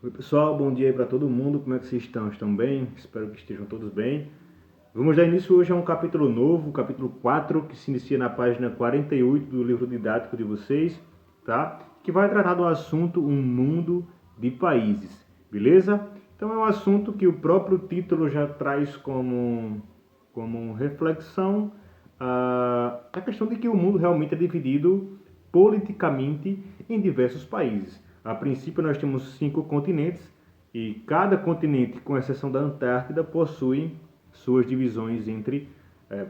Oi pessoal, bom dia aí para todo mundo, como é que vocês estão? Estão bem? Espero que estejam todos bem. Vamos dar início hoje a um capítulo novo, capítulo 4, que se inicia na página 48 do livro didático de vocês, tá? Que vai tratar do assunto Um Mundo de Países, beleza? Então é um assunto que o próprio título já traz como reflexão a questão de que o mundo realmente é dividido politicamente em diversos países. A princípio, nós temos 5 continentes e cada continente, com exceção da Antártida, possui suas divisões entre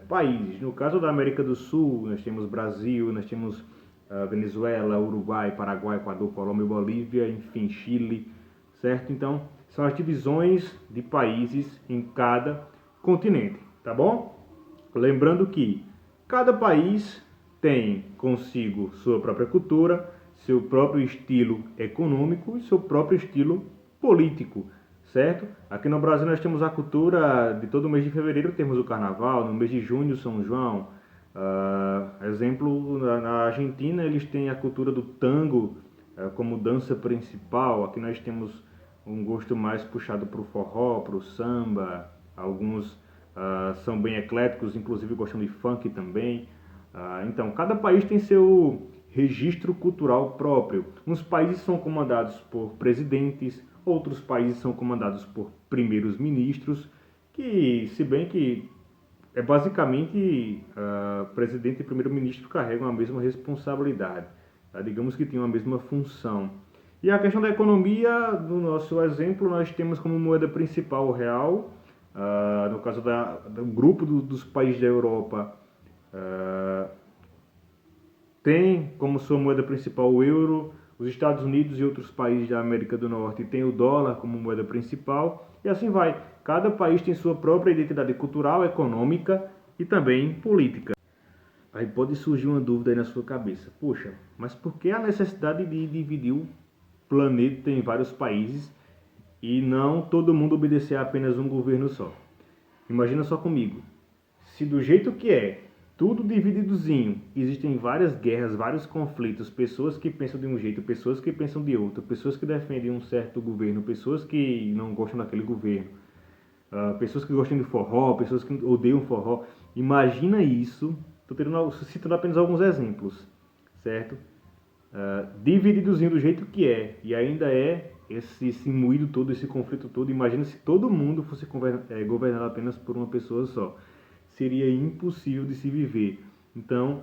países. No caso da América do Sul, nós temos Brasil, nós temos Venezuela, Uruguai, Paraguai, Equador, Colômbia, Bolívia, enfim, Chile, certo? Então, são as divisões de países em cada continente, tá bom? Lembrando que cada país tem consigo sua própria cultura, seu próprio estilo econômico e seu próprio estilo político, certo? Aqui no Brasil nós temos a cultura de todo mês de fevereiro temos o Carnaval, no mês de junho São João. Exemplo, na Argentina eles têm a cultura do tango como dança principal. Aqui nós temos um gosto mais puxado para o forró, para o samba. Alguns são bem ecléticos, inclusive gostam de funk também. Então, cada país tem seu registro cultural próprio. Uns países são comandados por presidentes, outros países são comandados por primeiros ministros, que, se bem que é basicamente presidente e primeiro-ministro carregam a mesma responsabilidade, tá? Digamos que tem a mesma função. E a questão da economia, no nosso exemplo, nós temos como moeda principal o real. No caso do grupo dos países da Europa, tem como sua moeda principal o euro. Os Estados Unidos e outros países da América do Norte têm o dólar como moeda principal. E assim vai. Cada país tem sua própria identidade cultural, econômica e também política. Aí pode surgir uma dúvida aí na sua cabeça. Poxa, mas por que a necessidade de dividir o planeta em vários países e não todo mundo obedecer a apenas um governo só? Imagina só comigo. Se do jeito que é, tudo divididozinho, existem várias guerras, vários conflitos, pessoas que pensam de um jeito, pessoas que pensam de outro, pessoas que defendem um certo governo, pessoas que não gostam daquele governo, pessoas que gostam de forró, pessoas que odeiam forró. Imagina isso, estou citando apenas alguns exemplos, certo? Divididozinho do jeito que é, e ainda é esse moído todo, esse conflito todo. Imagina se todo mundo fosse governado apenas por uma pessoa só. Seria impossível de se viver. Então,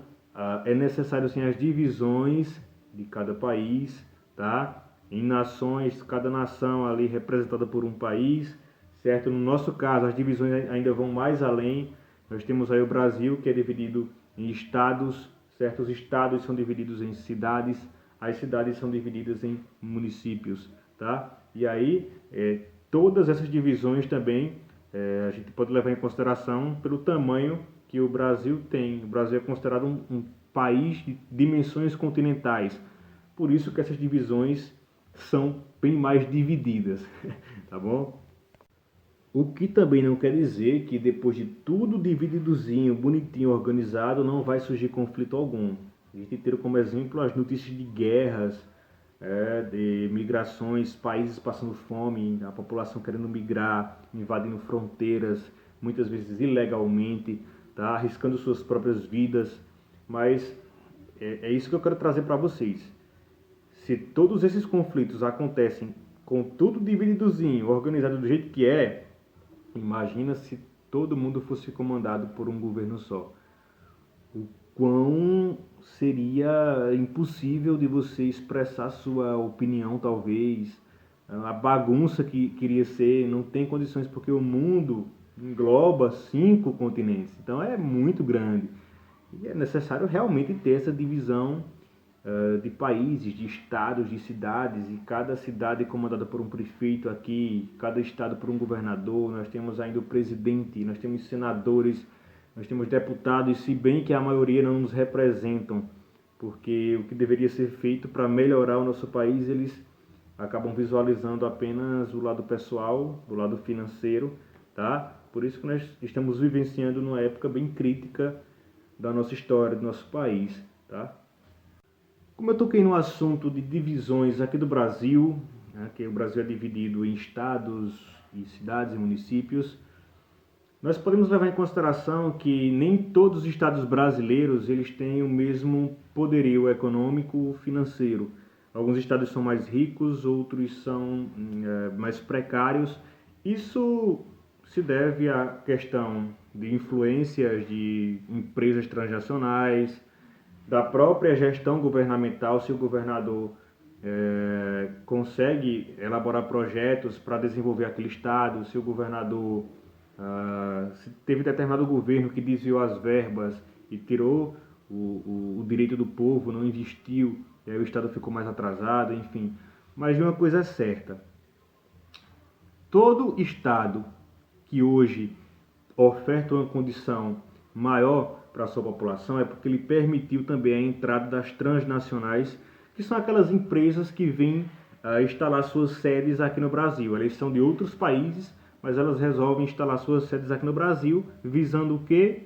é necessário sim as divisões de cada país, tá? Em nações, cada nação ali representada por um país, certo? No nosso caso, as divisões ainda vão mais além. Nós temos aí o Brasil, que é dividido em estados, certo? Os estados são divididos em cidades, as cidades são divididas em municípios, tá? E aí, todas essas divisões também a gente pode levar em consideração pelo tamanho que o Brasil tem. O Brasil é considerado um país de dimensões continentais, por isso que essas divisões são bem mais divididas, tá bom? O que também não quer dizer que depois de tudo divididozinho, bonitinho, organizado, não vai surgir conflito algum. A gente tem como exemplo as notícias de guerras, de migrações, países passando fome, a população querendo migrar, invadindo fronteiras, muitas vezes ilegalmente, tá? Arriscando suas próprias vidas. Mas é isso que eu quero trazer para vocês. Se todos esses conflitos acontecem com tudo divididozinho, organizado do jeito que é, imagina se todo mundo fosse comandado por um governo só. O quão seria impossível de você expressar sua opinião, talvez. A bagunça que queria ser, não tem condições, porque o mundo engloba 5 continentes. Então é muito grande. E é necessário realmente ter essa divisão de países, de estados, de cidades, e cada cidade é comandada por um prefeito aqui, cada estado por um governador. Nós temos ainda o presidente, nós temos senadores, nós temos deputados, se bem que a maioria não nos representam, porque o que deveria ser feito para melhorar o nosso país, eles acabam visualizando apenas o lado pessoal, o lado financeiro, tá? Por isso que nós estamos vivenciando numa época bem crítica da nossa história, do nosso país, tá? Como eu toquei no assunto de divisões aqui do Brasil, né, que o Brasil é dividido em estados e cidades e municípios, nós podemos levar em consideração que nem todos os estados brasileiros eles têm o mesmo poderio econômico financeiro. Alguns estados são mais ricos, outros são mais precários. Isso se deve à questão de influências de empresas transnacionais, da própria gestão governamental, se o governador consegue elaborar projetos para desenvolver aquele estado, se o governador se teve determinado governo que desviou as verbas e tirou o direito do povo, não investiu, e aí o estado ficou mais atrasado, enfim. Mas de uma coisa é certa, todo estado que hoje oferta uma condição maior para a sua população é porque ele permitiu também a entrada das transnacionais, que são aquelas empresas que vêm instalar suas sedes aqui no Brasil. Elas são de outros países, mas elas resolvem instalar suas sedes aqui no Brasil, visando o quê?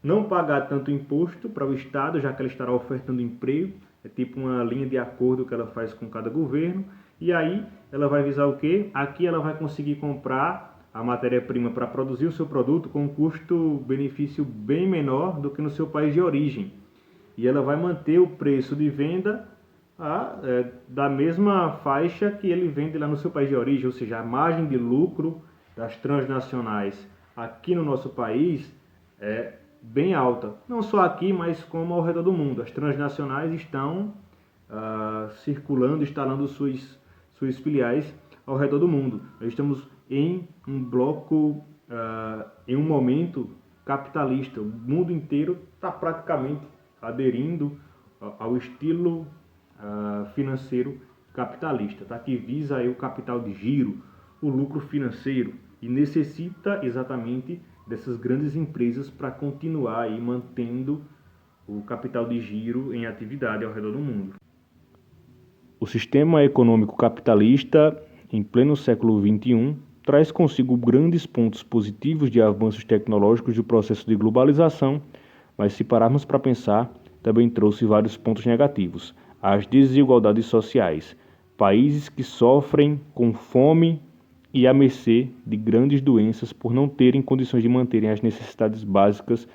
Não pagar tanto imposto para o Estado, já que ela estará ofertando emprego, é tipo uma linha de acordo que ela faz com cada governo, e aí ela vai visar o quê? Aqui ela vai conseguir comprar a matéria-prima para produzir o seu produto com um custo-benefício bem menor do que no seu país de origem. E ela vai manter o preço de venda da mesma faixa que ele vende lá no seu país de origem, ou seja, a margem de lucro das transnacionais aqui no nosso país é bem alta. Não só aqui, mas como ao redor do mundo. As transnacionais estão circulando, instalando suas filiais ao redor do mundo. Nós estamos em um bloco, em um momento capitalista. O mundo inteiro está praticamente aderindo ao estilo financeiro capitalista, tá? Que visa aí o capital de giro, o lucro financeiro, e necessita exatamente dessas grandes empresas para continuar aí mantendo o capital de giro em atividade ao redor do mundo. O sistema econômico capitalista, em pleno século XXI, traz consigo grandes pontos positivos de avanços tecnológicos do processo de globalização, mas se pararmos para pensar, também trouxe vários pontos negativos. As desigualdades sociais, países que sofrem com fome e à mercê de grandes doenças por não terem condições de manterem as necessidades básicas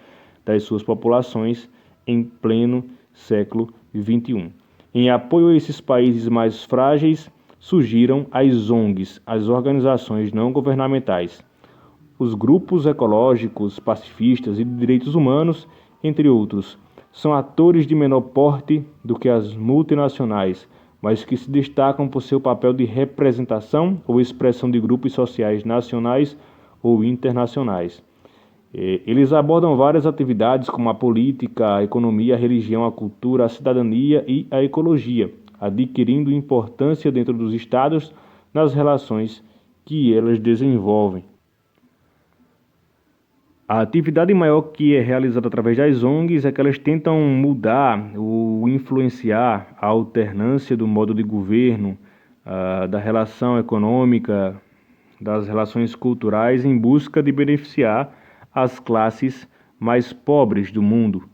das suas populações em pleno século XXI. Em apoio a esses países mais frágeis, surgiram as ONGs, as organizações não governamentais, os grupos ecológicos, pacifistas e de direitos humanos, entre outros. São atores de menor porte do que as multinacionais, mas que se destacam por seu papel de representação ou expressão de grupos sociais nacionais ou internacionais. Eles abordam várias atividades como a política, a economia, a religião, a cultura, a cidadania e a ecologia, adquirindo importância dentro dos estados nas relações que elas desenvolvem. A atividade maior que é realizada através das ONGs é que elas tentam mudar ou influenciar a alternância do modo de governo, da relação econômica, das relações culturais em busca de beneficiar as classes mais pobres do mundo.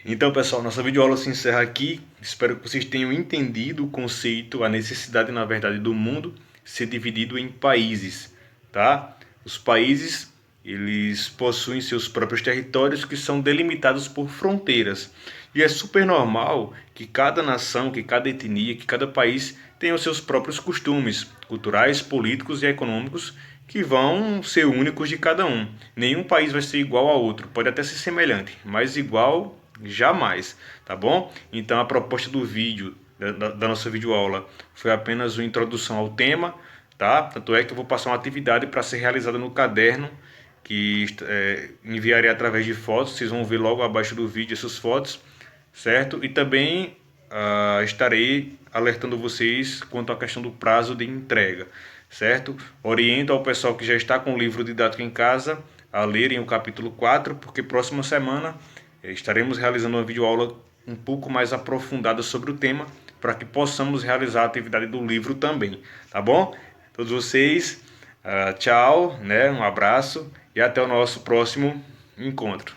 Então, pessoal, nossa videoaula se encerra aqui. Espero que vocês tenham entendido o conceito, a necessidade, na verdade, do mundo ser dividido em países, tá? Os países, eles possuem seus próprios territórios que são delimitados por fronteiras. E é super normal que cada nação, que cada etnia, que cada país tenha os seus próprios costumes culturais, políticos e econômicos que vão ser únicos de cada um. Nenhum país vai ser igual ao outro, pode até ser semelhante, mas igual jamais, tá bom? Então a proposta do vídeo, da nossa videoaula, foi apenas uma introdução ao tema, tá? Tanto é que eu vou passar uma atividade para ser realizada no caderno, que enviarei através de fotos, vocês vão ver logo abaixo do vídeo essas fotos, certo? E também estarei alertando vocês quanto à questão do prazo de entrega, certo? Oriento ao pessoal que já está com o livro didático em casa a lerem o capítulo 4, porque próxima semana estaremos realizando uma videoaula um pouco mais aprofundada sobre o tema, para que possamos realizar a atividade do livro também, tá bom? Todos vocês, tchau, né? Um abraço e até o nosso próximo encontro.